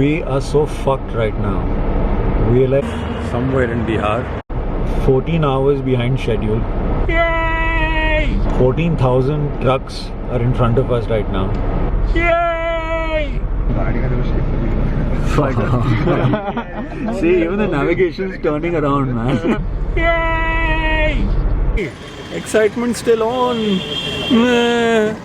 We are so fucked right now. We're like somewhere in Bihar. 14 hours behind schedule. Yay! 14,000 trucks are in front of us right now. Yay! See, even the navigation is turning around, man. Yay! Excitement still on. Oh.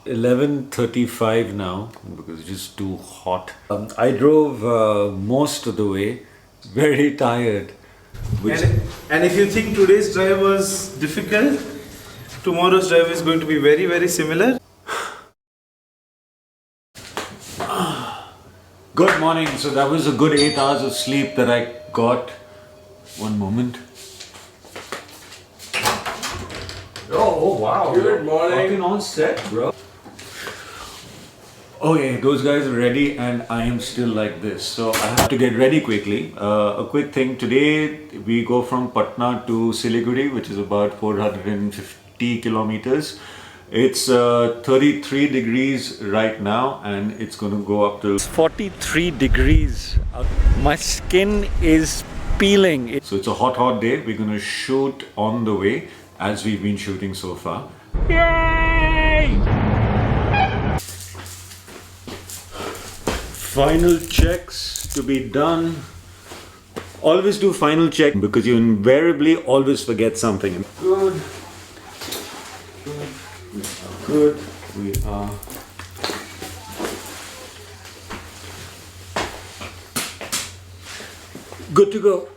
11:35 now because it's just too hot. I drove most of the way, very tired. And if you think today's drive was difficult, tomorrow's drive is going to be very, very similar. Good morning. So that was a good 8 hours of sleep that I got. One moment. Oh wow! Good morning. Fucking on set, bro. Okay, those guys are ready, and I am still like this. So I have to get ready quickly. A quick thing: today we go from Patna to Siliguri, which is about 450 kilometers. It's 33 degrees right now, and it's going to go up to 43 degrees. My skin is peeling. So it's a hot, hot day. We're going to shoot on the way, as we've been shooting so far. Yay! Final checks to be done. Always do final check because you invariably always forget something. Good. Good. We are good to go.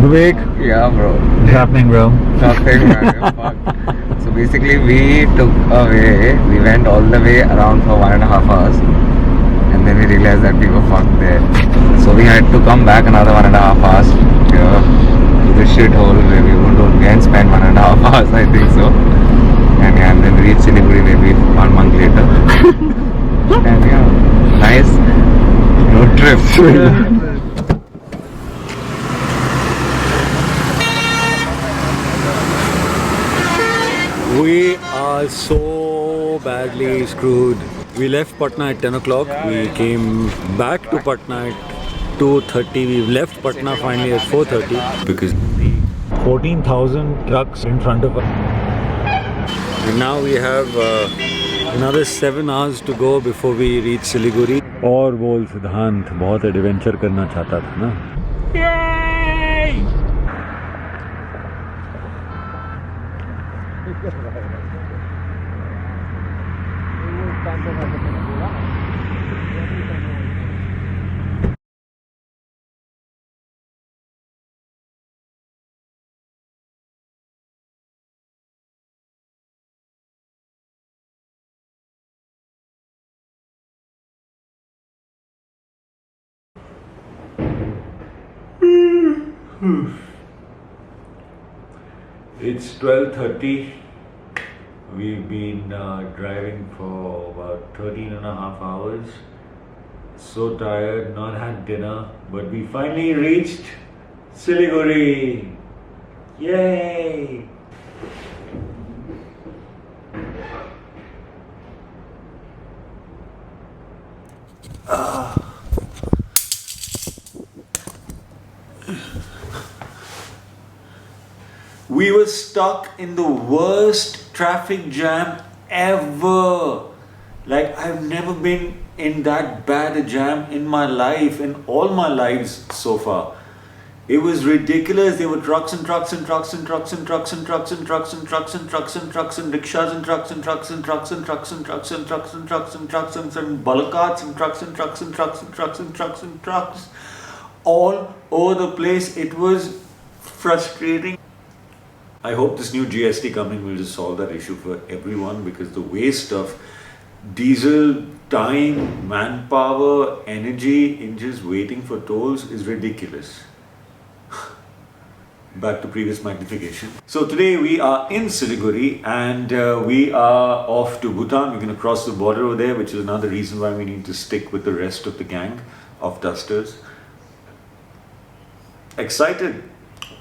Vivek. Yeah, bro. What's happening, bro? Nothing, man. Fuck. So basically, we went all the way around for 1.5 hours, and then we realized that we were fucked there. So we had to come back another 1.5 hours to the shithole where we were going to again spend 1.5 hours, I think so. And then reach Siliguri maybe 1 month later. And yeah, nice road trip. We are so badly screwed. We left Patna at 10 o'clock. We came back to Patna at 2:30. We left Patna finally at 4:30 because 14,000 trucks in front of us. And now we have another 7 hours to go before we reach Siliguri. और बोल सिद्धांत बहुत adventure करना चाहता था ना? Yay! It's 12:30. We've been driving for about 13.5 hours. So tired, not had dinner, but we finally reached Siliguri. Yay! We were stuck in the worst traffic jam ever. Like, I've never been in that bad a jam in my life, in all my lives so far. It was ridiculous. There were trucks and trucks and trucks and trucks and trucks and trucks and trucks and trucks and trucks and trucks and rickshaws and trucks and trucks and trucks and trucks and trucks and trucks and trucks and trucks and bullock carts and trucks and trucks and trucks and trucks and trucks and trucks all over the place. It was frustrating. I hope this new GST coming will just solve that issue for everyone, because the waste of diesel, time, manpower, energy in just waiting for tolls is ridiculous. Back to previous magnification. So today we are in Siliguri and we are off to Bhutan. We're going to cross the border over there, which is another reason why we need to stick with the rest of the gang of dusters. Excited.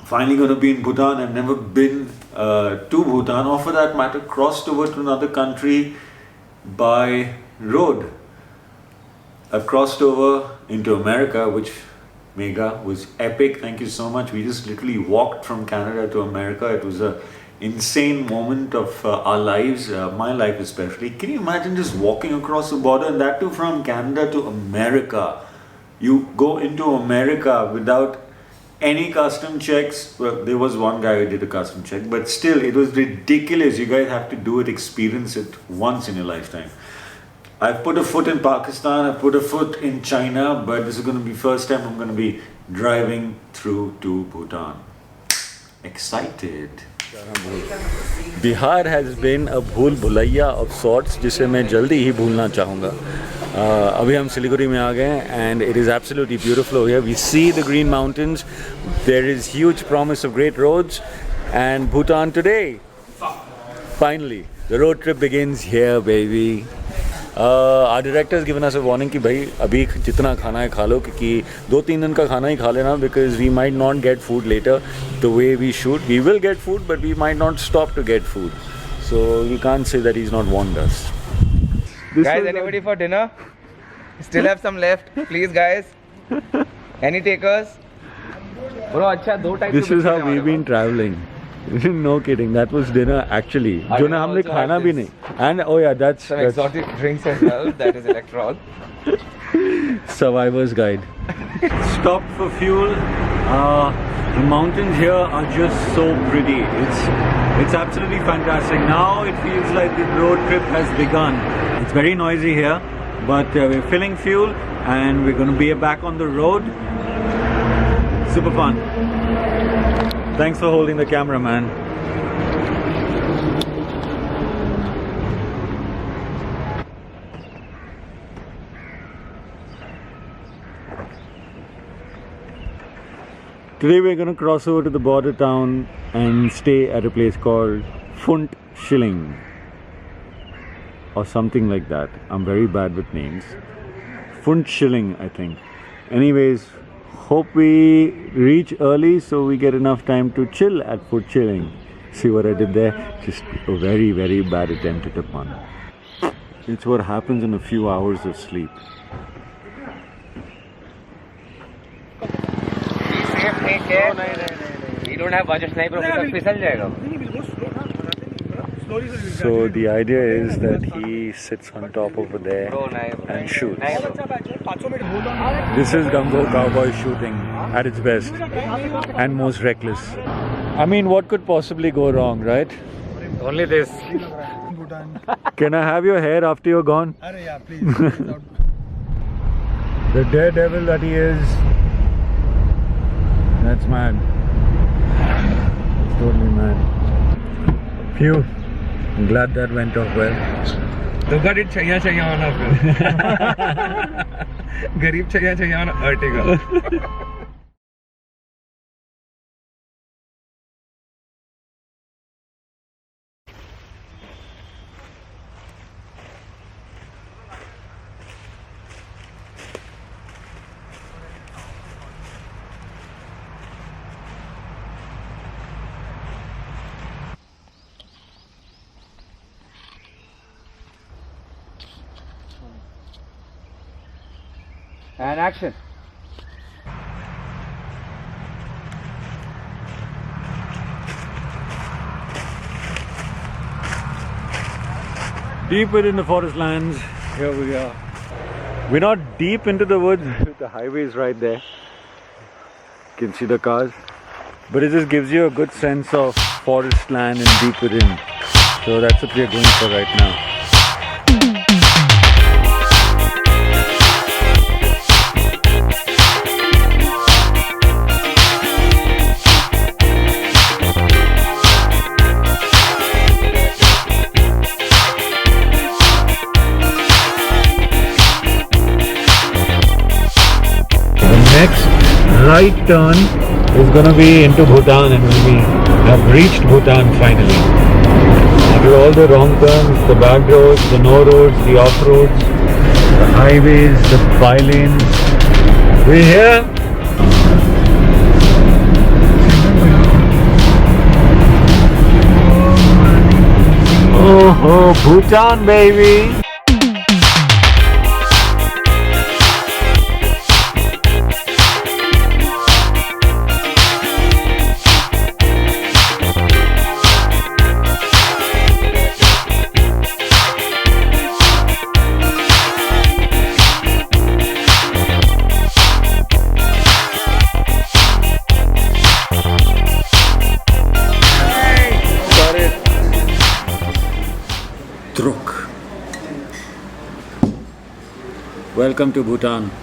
Finally going to be in Bhutan. I've never been to Bhutan, or for that matter crossed over to another country by road. I've crossed over into America, which Mega was epic. Thank you so much. We just literally walked from Canada to America. It was an insane moment of our lives, my life especially. Can you imagine just walking across the border, and that too from Canada to America? You go into America without any custom checks. Well, there was one guy who did a custom check, but still it was ridiculous. You guys have to do it, experience it once in your lifetime. I've put a foot in Pakistan, I've put a foot in China, but this is going to be first time I'm going to be driving through to Bhutan. Excited. Bihar has been a भूल Bhulaiyaa of sorts, जिसे मैं जल्दी ही भूलना चाहूँगा. अभी हम सिलीगुड़ी में आ गए and it is absolutely beautiful over here. We see the green mountains, there is huge promise of great roads, and Bhutan today. Finally, the road trip begins here, baby. Our director has given us a warning कि भाई अभी जितना खाना है खा लो, क्योंकि 2-3 दिन का खाना ही खा लेना, because we might not get food later the way we should. We will get food, but we might not stop to get food. So we can't say that he's not warned us. Guys, anybody for dinner? Still have some left, please guys. Any takers? Bro, अच्छा दो type. This is how we've been traveling. No kidding, that was dinner actually. जो ना हमने खाना भी नहीं. And oh yeah, that's some exotic drinks as well. That is electrol. Survivor's guide. Stopped for fuel. The mountains here are just so pretty. It's absolutely fantastic. Now it feels like the road trip has begun. It's very noisy here, but we're filling fuel and we're going to be back on the road. Super fun. Thanks for holding the camera, man. Today we're going to cross over to the border town and stay at a place called Phunt Shilling or something like that. I'm very bad with names. Phunt Shilling, I think. Anyways, hope we reach early so we get enough time to chill at Phunt Shilling. See what I did there? Just a very, very bad attempt at a pun. It's what happens in a few hours of sleep. Take care. We don't have budget sniper, because फिसल जाएगा. So the idea is that he sits on top over there and shoots. This is Gumbo cowboy shooting at its best and most reckless. I mean, what could possibly go wrong, right? Only this. Can I have your hair after you're gone? Yeah, please. The daredevil that he is. That's mad. It's totally mad. Phew. I'm glad that went off well. तो गरीब छैया छैया वाला गरीब छैया छैया वाला Ertiga. And action. Deep within the forest lands, here we are. We're not deep into the woods, the highway is right there. You can see the cars. But it just gives you a good sense of forest land and deep within. So that's what we're going for right now. right turn is going to be into Bhutan, and we have reached Bhutan finally. After all the wrong turns, the back roads, the no roads, the off roads, the highways, the bylanes, we're here. Oh, Bhutan, baby. Truk. Welcome to Bhutan.